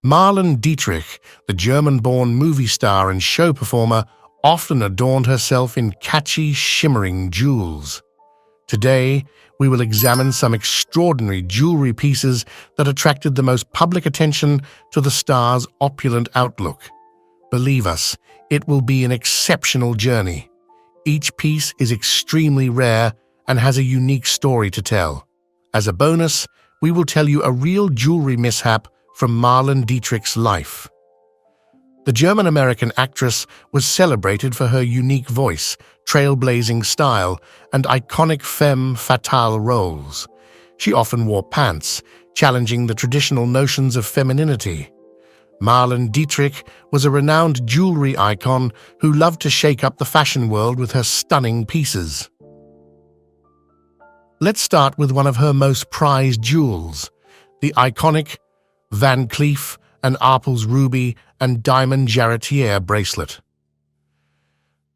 Marlene Dietrich, the German-born movie star and show performer, often adorned herself in catchy, shimmering jewels. Today, we will examine some extraordinary jewelry pieces that attracted the most public attention to the star's opulent outlook. Believe us, it will be an exceptional journey. Each piece is extremely rare and has a unique story to tell. As a bonus, we will tell you a real jewelry mishap from Marlene Dietrich's life. The German-American actress was celebrated for her unique voice, trailblazing style, and iconic femme fatale roles. She often wore pants, challenging the traditional notions of femininity. Marlene Dietrich was a renowned jewelry icon who loved to shake up the fashion world with her stunning pieces. Let's start with one of her most prized jewels, the iconic Van Cleef and Arpels ruby and diamond jarretiere bracelet.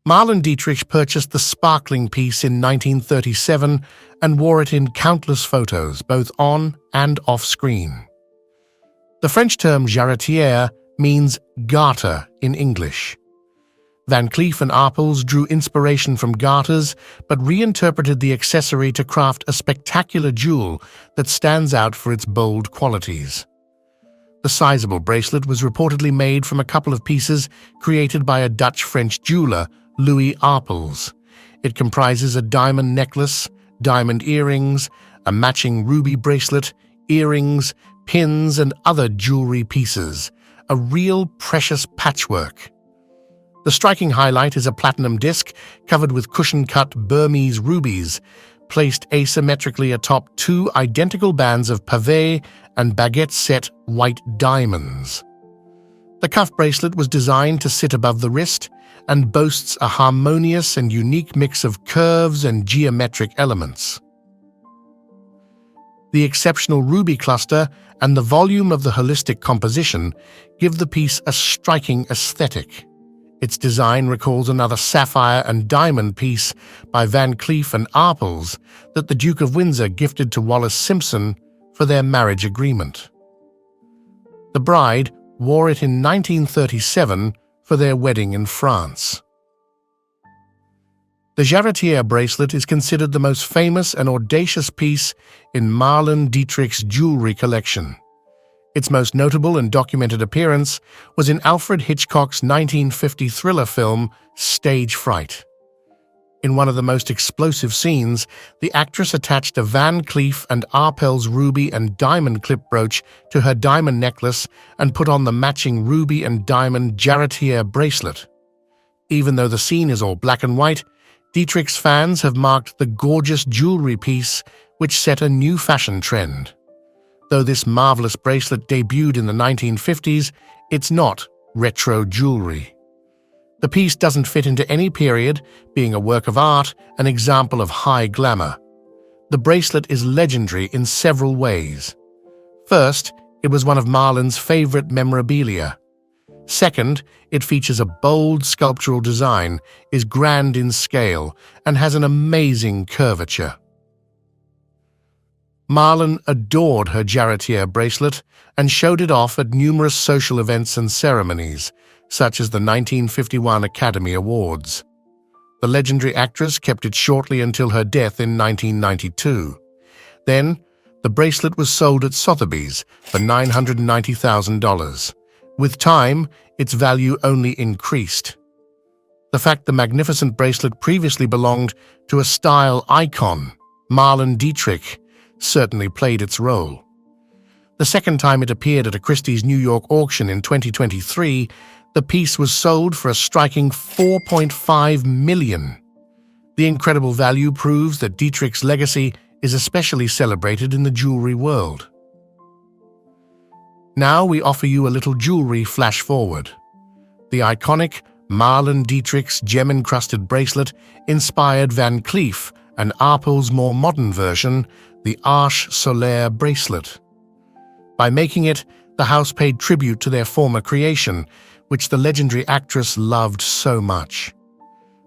Marlene Dietrich purchased the sparkling piece in 1937 and wore it in countless photos, both on and off-screen. The French term jarretiere means garter in English. Van Cleef and Arpels drew inspiration from garters, but reinterpreted the accessory to craft a spectacular jewel that stands out for its bold qualities. The sizable bracelet was reportedly made from a couple of pieces created by a Dutch-French jeweler, Cleef Arpels. It comprises a diamond necklace, diamond earrings, a matching ruby bracelet, earrings, pins, and other jewelry pieces, a real precious patchwork. The striking highlight is a platinum disc covered with cushion-cut Burmese rubies, placed asymmetrically atop two identical bands of pavé and baguette-set white diamonds. The cuff bracelet was designed to sit above the wrist and boasts a harmonious and unique mix of curves and geometric elements. The exceptional ruby cluster and the volume of the holistic composition give the piece a striking aesthetic. Its design recalls another sapphire and diamond piece by Van Cleef and Arpels that the Duke of Windsor gifted to Wallis Simpson for their marriage agreement. The bride wore it in 1937 for their wedding in France. The jarretiere bracelet is considered the most famous and audacious piece in Marlene Dietrich's jewelry collection. Its most notable and documented appearance was in Alfred Hitchcock's 1950 thriller film Stage Fright. In one of the most explosive scenes, the actress attached a Van Cleef and Arpels ruby and diamond clip brooch to her diamond necklace and put on the matching ruby and diamond jarretiere bracelet. Even though the scene is all black and white, Dietrich's fans have marked the gorgeous jewelry piece which set a new fashion trend. Though this marvelous bracelet debuted in the 1950s, it's not retro jewelry. The piece doesn't fit into any period, being a work of art, an example of high glamour. The bracelet is legendary in several ways. First, it was one of Marlene's favorite memorabilia. Second, it features a bold sculptural design, is grand in scale, and has an amazing curvature. Marlene adored her jarretiere bracelet and showed it off at numerous social events and ceremonies, such as the 1951 Academy Awards. The legendary actress kept it shortly until her death in 1992. Then, the bracelet was sold at Sotheby's for $990,000. With time, its value only increased. The fact the magnificent bracelet previously belonged to a style icon, Marlene Dietrich, certainly played its role. The second time it appeared at a Christie's New York auction in 2023, the piece was sold for a striking $4.5 million. The incredible value proves that Dietrich's legacy is especially celebrated in the jewelry world. Now we offer you a little jewelry flash forward. The iconic Marlene Dietrich's gem-encrusted bracelet inspired Van Cleef and Arpels' more modern version, the Arche Solaire bracelet. By making it, the house paid tribute to their former creation, which the legendary actress loved so much.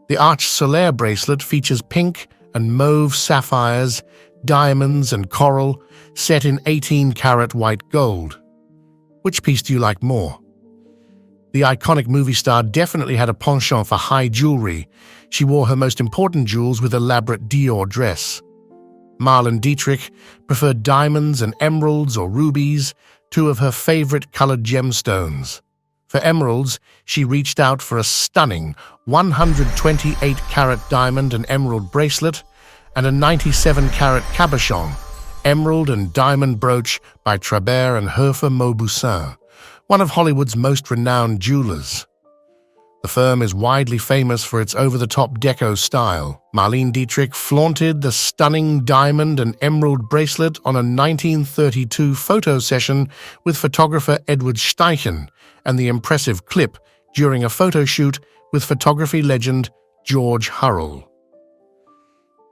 The Arche Solaire bracelet features pink and mauve sapphires, diamonds and coral, set in 18-karat white gold. Which piece do you like more? The iconic movie star definitely had a penchant for high jewelry. She wore her most important jewels with elaborate Dior dress. Marlene Dietrich preferred diamonds and emeralds or rubies, two of her favorite colored gemstones. For emeralds, she reached out for a stunning 128-carat diamond and emerald bracelet and a 97-carat cabochon, emerald and diamond brooch by Trabert and Hofer Mauboussin, one of Hollywood's most renowned jewelers. The firm is widely famous for its over-the-top deco style. Marlene Dietrich flaunted the stunning diamond and emerald bracelet on a 1932 photo session with photographer Edward Steichen and the impressive clip during a photo shoot with photography legend George Hurrell.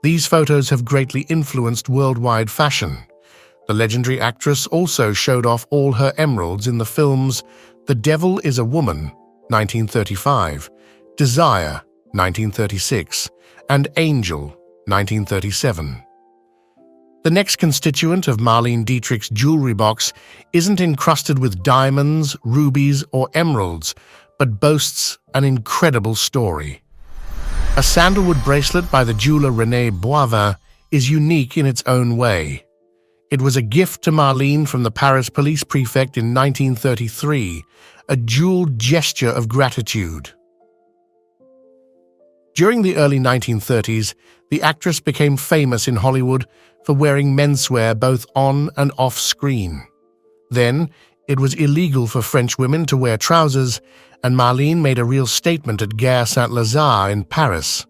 These photos have greatly influenced worldwide fashion. The legendary actress also showed off all her emeralds in the films The Devil is a Woman, 1935, Desire, 1936, and Angel, 1937. The next constituent of Marlene Dietrich's jewelry box isn't encrusted with diamonds, rubies, or emeralds, but boasts an incredible story. A sandalwood bracelet by the jeweler René Boivin is unique in its own way. It was a gift to Marlene from the Paris police prefect in 1933, a jeweled gesture of gratitude. During the early 1930s, the actress became famous in Hollywood for wearing menswear both on and off screen. Then, it was illegal for French women to wear trousers, and Marlene made a real statement at Gare Saint-Lazare in Paris.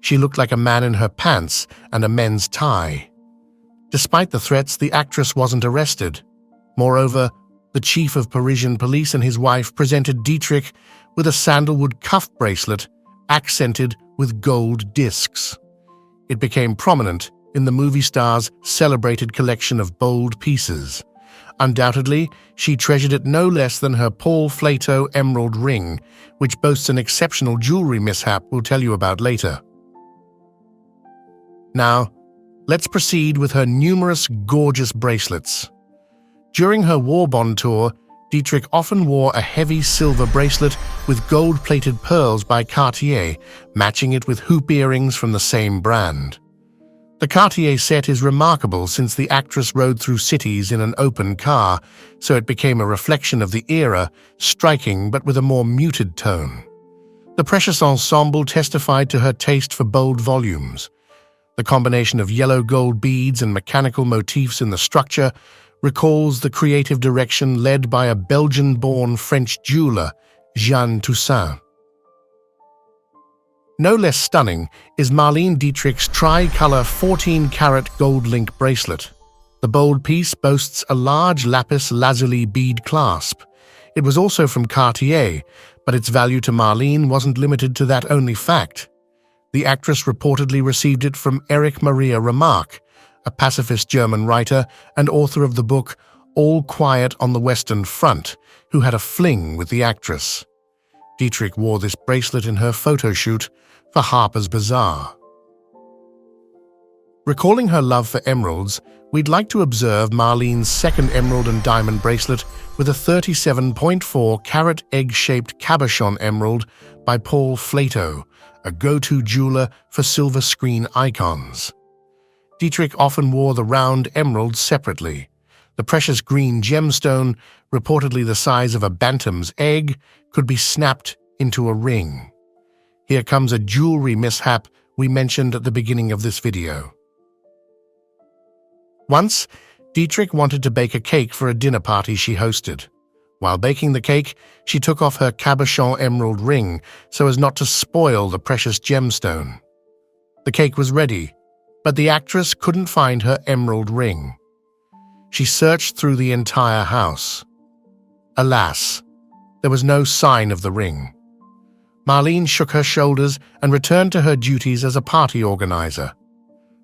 She looked like a man in her pants and a men's tie. Despite the threats, the actress wasn't arrested. Moreover, the chief of Parisian police and his wife presented Dietrich with a sandalwood cuff bracelet accented with gold discs. It became prominent in the movie star's celebrated collection of bold pieces. Undoubtedly, she treasured it no less than her Paul Flato emerald ring, which boasts an exceptional jewelry mishap we'll tell you about later. Now, let's proceed with her numerous gorgeous bracelets. During her War Bond tour, Dietrich often wore a heavy silver bracelet with gold-plated pearls by Cartier, matching it with hoop earrings from the same brand. The Cartier set is remarkable since the actress rode through cities in an open car, so it became a reflection of the era, striking but with a more muted tone. The precious ensemble testified to her taste for bold volumes. The combination of yellow gold beads and mechanical motifs in the structure recalls the creative direction led by a Belgian-born French jeweler, Jeanne Toussaint. No less stunning is Marlene Dietrich's tri-color 14-carat gold link bracelet. The bold piece boasts a large lapis lazuli bead clasp. It was also from Cartier, but its value to Marlene wasn't limited to that only fact. The actress reportedly received it from Erich Maria Remarque, a pacifist German writer and author of the book All Quiet on the Western Front, who had a fling with the actress. Dietrich wore this bracelet in her photo shoot for Harper's Bazaar. Recalling her love for emeralds, we'd like to observe Marlene's second emerald and diamond bracelet with a 37.4-carat egg-shaped cabochon emerald by Paul Flato, a go-to jeweler for silver screen icons. Dietrich often wore the round emerald separately. The precious green gemstone, reportedly the size of a bantam's egg, could be snapped into a ring. Here comes a jewelry mishap we mentioned at the beginning of this video. Once, Dietrich wanted to bake a cake for a dinner party she hosted. While baking the cake, she took off her cabochon emerald ring so as not to spoil the precious gemstone. The cake was ready, but the actress couldn't find her emerald ring. She searched through the entire house. Alas, there was no sign of the ring. Marlene shook her shoulders and returned to her duties as a party organizer.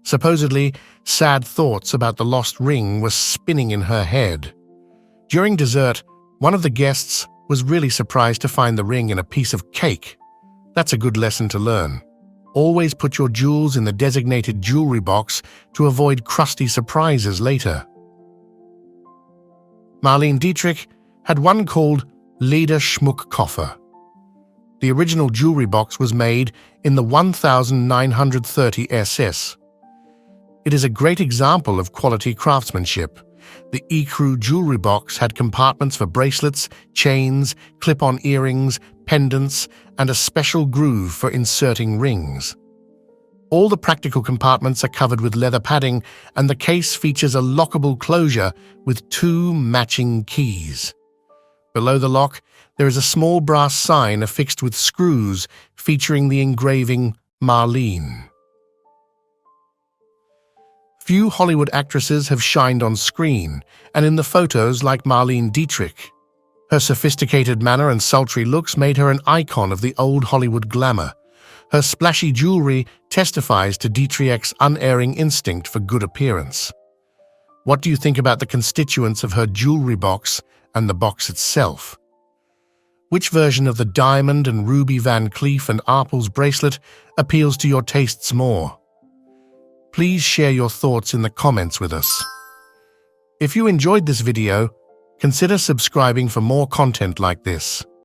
Supposedly, sad thoughts about the lost ring were spinning in her head. During dessert, one of the guests was really surprised to find the ring in a piece of cake. That's a good lesson to learn. Always put your jewels in the designated jewelry box to avoid crusty surprises later. Marlene Dietrich had one called Leder Schmuckkoffer. The original jewelry box was made in the 1930 SS. It is a great example of quality craftsmanship. The ecru jewelry box had compartments for bracelets, chains, clip-on earrings, pendants, and a special groove for inserting rings. All the practical compartments are covered with leather padding, and the case features a lockable closure with 2 matching keys. Below the lock, there is a small brass sign affixed with screws featuring the engraving Marlene. Few Hollywood actresses have shined on screen and in the photos like Marlene Dietrich. Her sophisticated manner and sultry looks made her an icon of the old Hollywood glamour. Her splashy jewelry testifies to Dietrich's unerring instinct for good appearance. What do you think about the constituents of her jewelry box and the box itself? Which version of the diamond and ruby Van Cleef and Arpels bracelet appeals to your tastes more? Please share your thoughts in the comments with us. If you enjoyed this video, consider subscribing for more content like this.